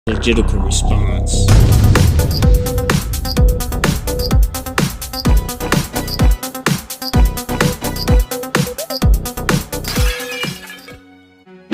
Logical response.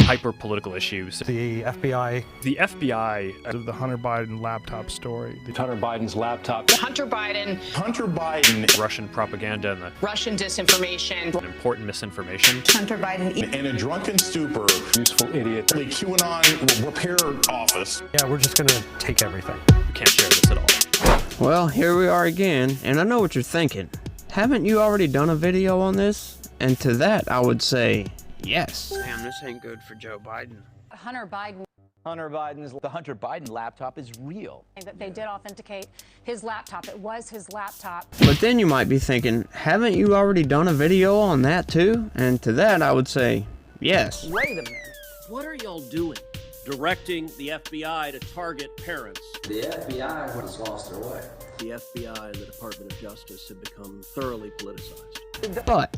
Hyper-political issues. The FBI. The FBI. Of the Hunter Biden laptop story. Hunter Biden's laptop. Hunter Biden. Hunter Biden. Russian propaganda and the Russian disinformation. and important misinformation. Hunter Biden. In a drunken stupor. Useful idiot. The QAnon repair office. Yeah, we're just gonna take everything. We can't share this at all. Well, here we are again, and I know what you're thinking. Haven't you already done a video on this? And to that, I would say, yes. Damn, this ain't good for Joe Biden. Hunter Biden's the Hunter Biden laptop is real. That they did authenticate his laptop. It was his laptop. But then you might be thinking, haven't you already done a video on that too? And to that, I would say, yes. Wait a minute. What are y'all doing? Directing the FBI to target parents. The FBI has lost their way. The FBI and the Department of Justice have become thoroughly politicized. But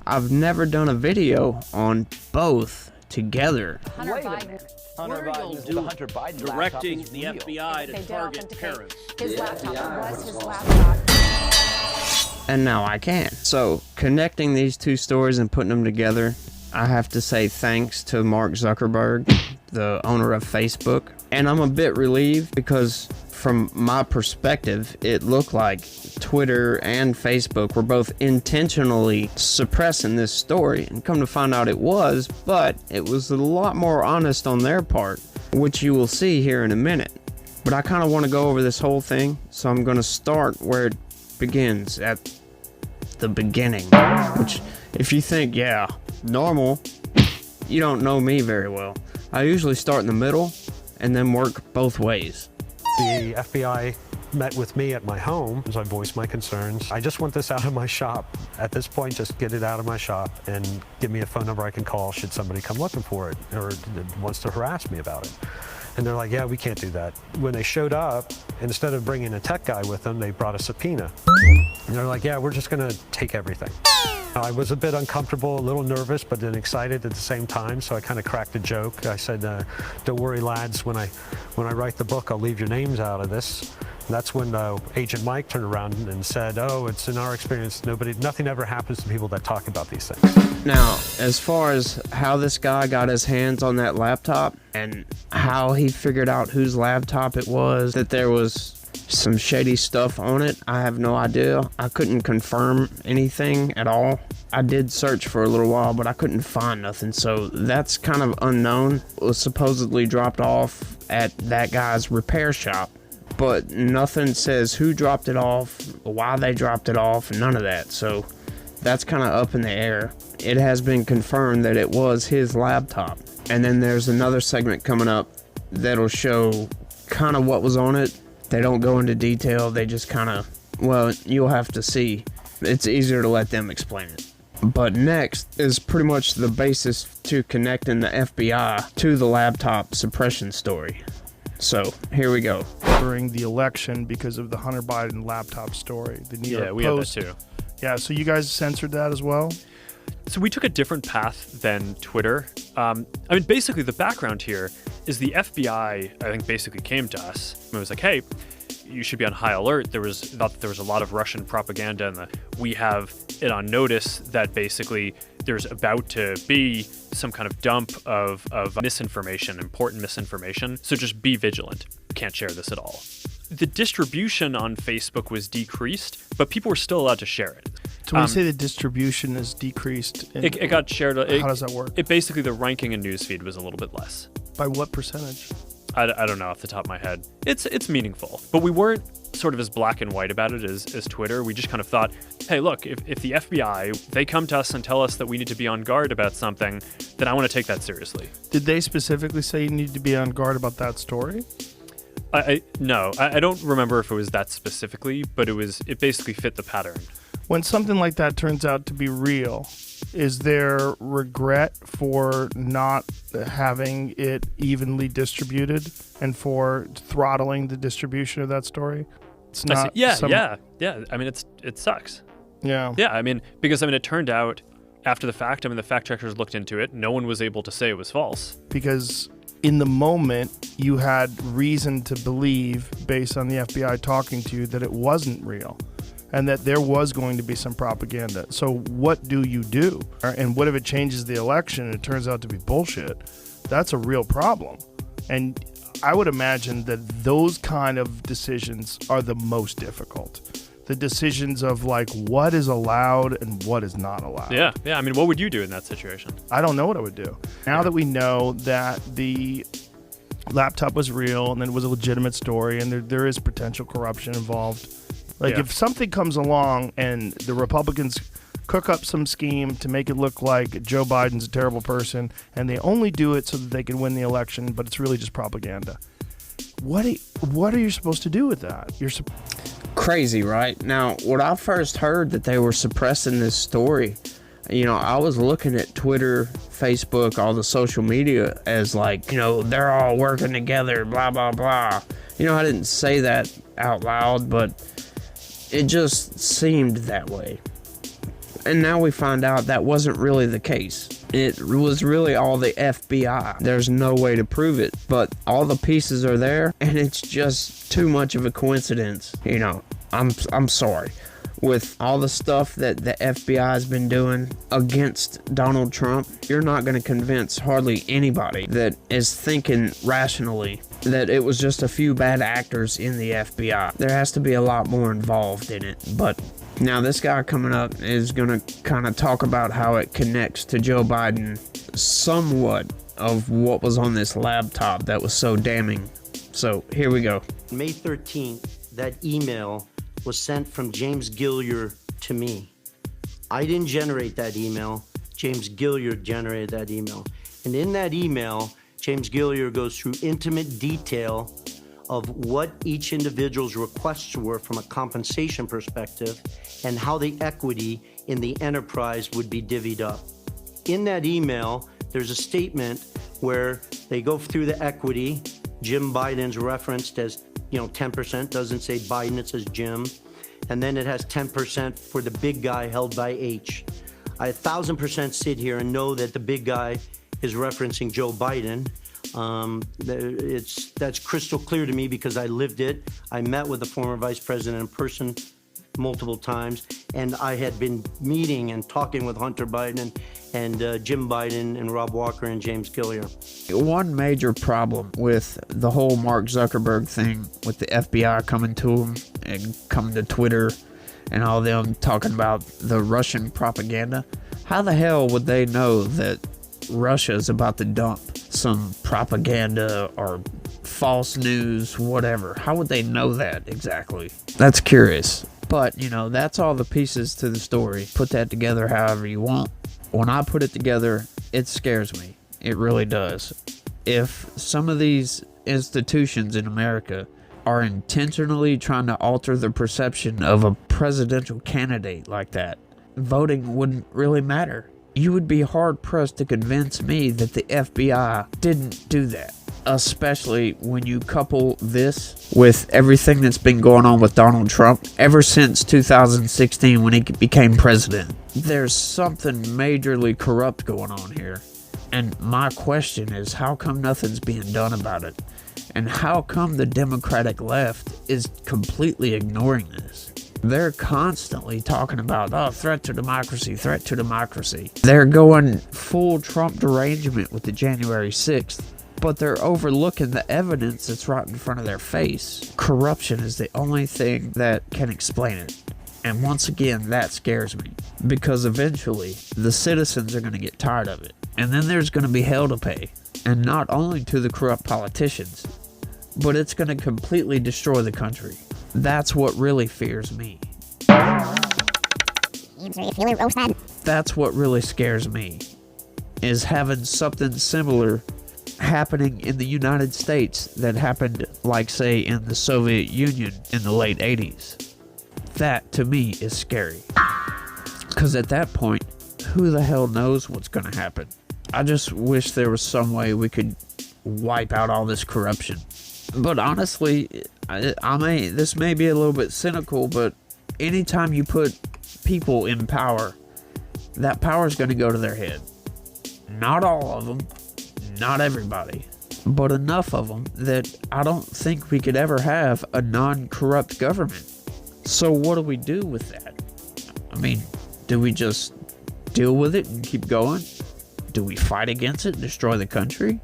I've never done a video on both together. Hunter Wait a Biden. minute. What Hunter are y'all Biden's the doing? Hunter Biden Directing laptop is the real. FBI They to did target authenticate parents. his The laptop. FBI It was has his lost laptop. And now I can. So connecting these two stories and putting them together, I have to say thanks to Mark Zuckerberg, the owner of Facebook. And I'm a bit relieved because from my perspective, it looked like Twitter and Facebook were both intentionally suppressing this story. And come to find out it was, but it was a lot more honest on their part, which you will see here in a minute. But I kind of want to go over this whole thing, so I'm going to start where it begins, at the beginning. Which, if you think, yeah, normal, you don't know me very well. I usually start in the middle and then work both ways. The FBI met with me at my home as I voiced my concerns. I just want this out of my shop. At this point, just get it out of my shop and give me a phone number I can call should somebody come looking for it or wants to harass me about it. And they're like, yeah, we can't do that. When they showed up, instead of bringing a tech guy with them, they brought a subpoena. And they're like, yeah, we're just gonna take everything. I was a bit uncomfortable, a little nervous, but then excited at the same time, so I kind of cracked a joke. I said, don't worry, lads, when I write the book, I'll leave your names out of this. And that's when Agent Mike turned around and said, oh, it's in our experience, nothing ever happens to people that talk about these things. Now, as far as how this guy got his hands on that laptop and how he figured out whose laptop it was, that there was some shady stuff on it, I have no idea. I couldn't confirm anything at all. I did search for a little while, but I couldn't find nothing, so that's kind of unknown. It was supposedly dropped off at that guy's repair shop, but nothing says who dropped it off, why they dropped it off, none of that, so that's kind of up in the air. It has been confirmed that it was his laptop. And then there's another segment coming up that'll show kind of what was on it. They don't go into detail, they just kind of, well, you'll have to see. It's easier to let them explain it. But next is pretty much the basis to connecting the FBI to the laptop suppression story. So, here we go. During the election because of the Hunter Biden laptop story. The New York We had that Post. too. Yeah, so you guys censored that as well? So we took a different path than Twitter. I mean, basically the background here is the FBI, I think, basically came to us and was like, hey, you should be on high alert. There was a lot of Russian propaganda, and we have it on notice that basically there's about to be some kind of dump of misinformation, important misinformation. So just be vigilant. Can't share this at all. The distribution on Facebook was decreased, but people were still allowed to share it. So when you say the distribution is decreased, it got shared. How does that work? It basically, the ranking in newsfeed was a little bit less. By what percentage? I don't know off the top of my head. It's meaningful, but we weren't sort of as black and white about it as Twitter. We just kind of thought, hey, look, if the FBI, they come to us and tell us that we need to be on guard about something, then I want to take that seriously. Did they specifically say you need to be on guard about that story? No, I don't remember if it was that specifically, but it basically fit the pattern. When something like that turns out to be real, is there regret for not having it evenly distributed and for throttling the distribution of that story? It's not. Yeah. I mean, it sucks. Yeah. Yeah. I mean, because it turned out after the fact. I mean, the fact checkers looked into it. No one was able to say it was false because in the moment, you had reason to believe, based on the FBI talking to you, that it wasn't real and that there was going to be some propaganda. So what do you do? And what if it changes the election and it turns out to be bullshit? That's a real problem. And I would imagine that those kind of decisions are the most difficult. The decisions of like what is allowed and what is not allowed. Yeah. I mean, what would you do in that situation? I don't know what I would do. Now that we know that the laptop was real and it was a legitimate story and there is potential corruption involved. Like if something comes along and the Republicans cook up some scheme to make it look like Joe Biden's a terrible person and they only do it so that they can win the election, but it's really just propaganda. What are you supposed to do with that? Crazy, right? Now, when I first heard that they were suppressing this story, I was looking at Twitter, Facebook, all the social media as like, they're all working together, blah, blah, blah. I didn't say that out loud, but it just seemed that way. And now we find out that wasn't really the case. It was really all the FBI. There's no way to prove it, but all the pieces are there, and it's just too much of a coincidence. I'm sorry. With all the stuff that the FBI has been doing against Donald Trump, you're not going to convince hardly anybody that is thinking rationally that it was just a few bad actors in the FBI. There has to be a lot more involved in it, but now this guy coming up is going to kind of talk about how it connects to Joe Biden, somewhat of what was on this laptop that was so damning. So here we go. May 13th, that email was sent from James Gilliard to me. I didn't generate that email. James Gilliard generated that email. And in that email, James Gilliard goes through intimate detail of what each individual's requests were from a compensation perspective and how the equity in the enterprise would be divvied up. In that email, there's a statement where they go through the equity. Jim Biden's referenced as 10%, doesn't say Biden, it says Jim. And then it has 10% for the big guy held by H. I 1,000% sit here and know that the big guy is referencing Joe Biden. That's crystal clear to me because I lived it. I met with the former vice president in person multiple times, and I had been meeting and talking with Hunter Biden and Jim Biden and Rob Walker and James Gilliard. One major problem with the whole Mark Zuckerberg thing, with the FBI coming to him and coming to Twitter and all them talking about the Russian propaganda, how the hell would they know that Russia is about to dump some propaganda or false news, whatever? How would they know that exactly? That's curious. But, that's all the pieces to the story. Put that together however you want. When I put it together, it scares me. It really does. If some of these institutions in America are intentionally trying to alter the perception of a presidential candidate like that, voting wouldn't really matter. You would be hard-pressed to convince me that the FBI didn't do that. Especially when you couple this with everything that's been going on with Donald Trump ever since 2016 when he became president. There's something majorly corrupt going on here. And my question is, how come nothing's being done about it? And how come the Democratic left is completely ignoring this? They're constantly talking about, threat to democracy, threat to democracy. They're going full Trump derangement with the January 6th. But they're overlooking the evidence that's right in front of their face. Corruption is the only thing that can explain it. And once again, that scares me. Because eventually, the citizens are going to get tired of it. And then there's going to be hell to pay. And not only to the corrupt politicians, but it's going to completely destroy the country. That's what really fears me. That's what really scares me. Is having something similar happening in the United States that happened, like, say, in the Soviet Union in the late 80s. That, to me, is scary. Because at that point, who the hell knows what's going to happen? I just wish there was some way we could wipe out all this corruption. But honestly, this may be a little bit cynical, but anytime you put people in power, that power is going to go to their head. Not all of them. Not everybody, but enough of them that I don't think we could ever have a non-corrupt government. So what do we do with that? I mean, do we just deal with it and keep going? Do we fight against it and destroy the country?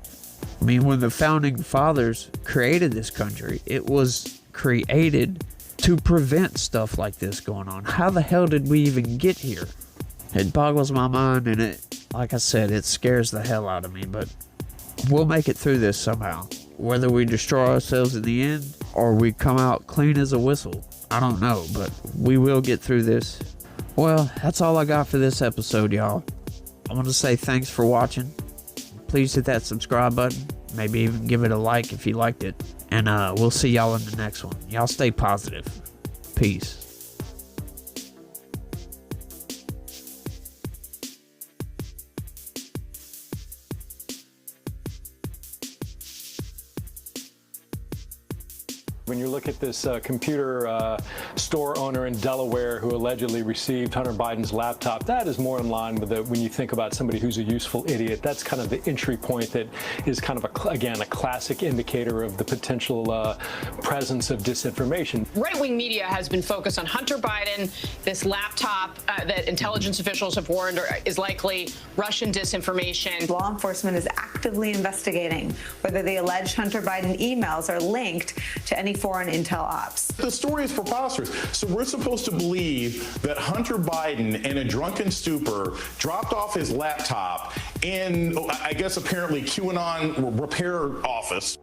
I mean, when the founding fathers created this country, it was created to prevent stuff like this going on. How the hell did we even get here? It boggles my mind, and it, like I said, it scares the hell out of me, but we'll make it through this somehow. Whether we destroy ourselves in the end or we come out clean as a whistle, I don't know, but we will get through this. Well, that's all I got for this episode, y'all. I want to say thanks for watching. Please hit that subscribe button. Maybe even give it a like if you liked it. And we'll see y'all in the next one. Y'all stay positive. Peace. When you look at this computer store owner in Delaware who allegedly received Hunter Biden's laptop, that is more in line with when you think about somebody who's a useful idiot. That's kind of the entry point that is kind of, again, a classic indicator of the potential presence of disinformation. Right-wing media has been focused on Hunter Biden, this laptop that intelligence officials have warned is likely Russian disinformation. Law enforcement is actively investigating whether the alleged Hunter Biden emails are linked to any foreign intel ops. The story is preposterous. So we're supposed to believe that Hunter Biden, in a drunken stupor, dropped off his laptop in, I guess, apparently QAnon repair office.